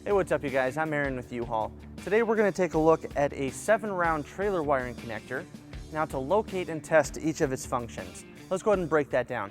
Hey, what's up you guys? I'm Aaron with U-Haul. Today we're going to take a look at a 7-round trailer wiring connector. Now to locate and test each of its functions. Let's go ahead and break that down.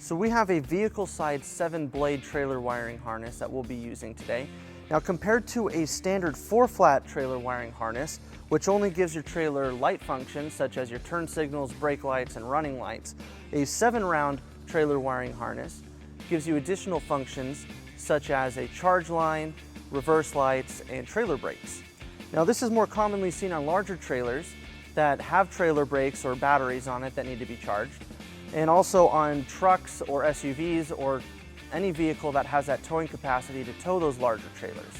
So we have a vehicle side 7-blade trailer wiring harness that we'll be using today. Now compared to a standard 4-flat trailer wiring harness, which only gives your trailer light functions such as your turn signals, brake lights, and running lights, a 7-round trailer wiring harness gives you additional functions such as a charge line, reverse lights, and trailer brakes. Now this is more commonly seen on larger trailers that have trailer brakes or batteries on it that need to be charged, and also on trucks or SUVs or any vehicle that has that towing capacity to tow those larger trailers.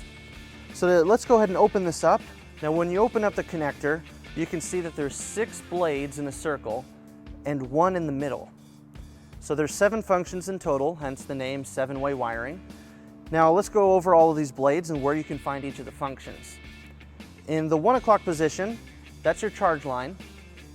So let's go ahead and open this up. Now when you open up the connector, you can see that there's 6 blades in a circle and 1 in the middle. So there's 7 functions in total, hence the name 7-way wiring. Now let's go over all of these blades and where you can find each of the functions. In the 1 o'clock position, that's your charge line.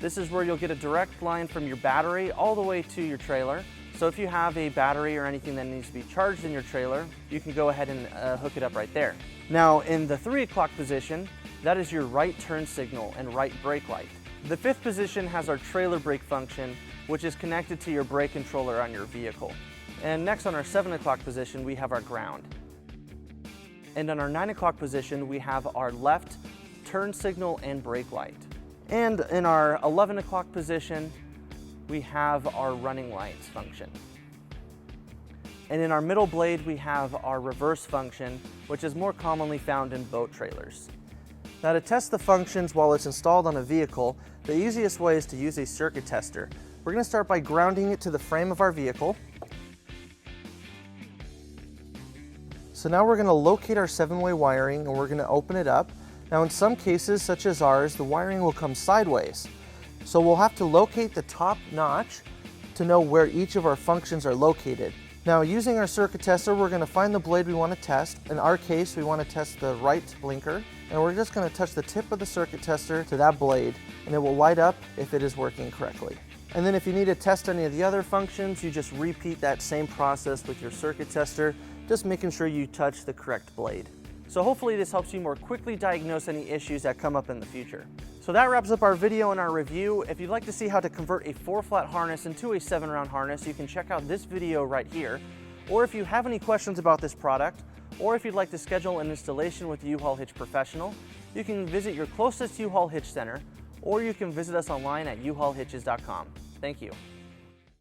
This is where you'll get a direct line from your battery all the way to your trailer. So if you have a battery or anything that needs to be charged in your trailer, you can go ahead and hook it up right there. Now in the 3 o'clock position, that is your right turn signal and right brake light. The 5th position has our trailer brake function, which is connected to your brake controller on your vehicle. And next on our 7 o'clock position, we have our ground. And on our 9 o'clock position, we have our left turn signal and brake light. And in our 11 o'clock position, we have our running lights function. And in our middle blade, we have our reverse function, which is more commonly found in boat trailers. Now to test the functions while it's installed on a vehicle, the easiest way is to use a circuit tester. We're going to start by grounding it to the frame of our vehicle. So now we're going to locate our 7-way wiring and we're going to open it up. Now in some cases, such as ours, the wiring will come sideways. So we'll have to locate the top notch to know where each of our functions are located. Now using our circuit tester, we're going to find the blade we want to test. In our case, we want to test the right blinker, and we're just going to touch the tip of the circuit tester to that blade, and it will light up if it is working correctly. And then if you need to test any of the other functions, you just repeat that same process with your circuit tester, just making sure you touch the correct blade. So hopefully this helps you more quickly diagnose any issues that come up in the future. So that wraps up our video and our review. If you'd like to see how to convert a 4-flat harness into a 7-round harness, you can check out this video right here. Or if you have any questions about this product, or if you'd like to schedule an installation with the U-Haul Hitch Professional, you can visit your closest U-Haul Hitch Center, or you can visit us online at uhaulhitches.com. Thank you.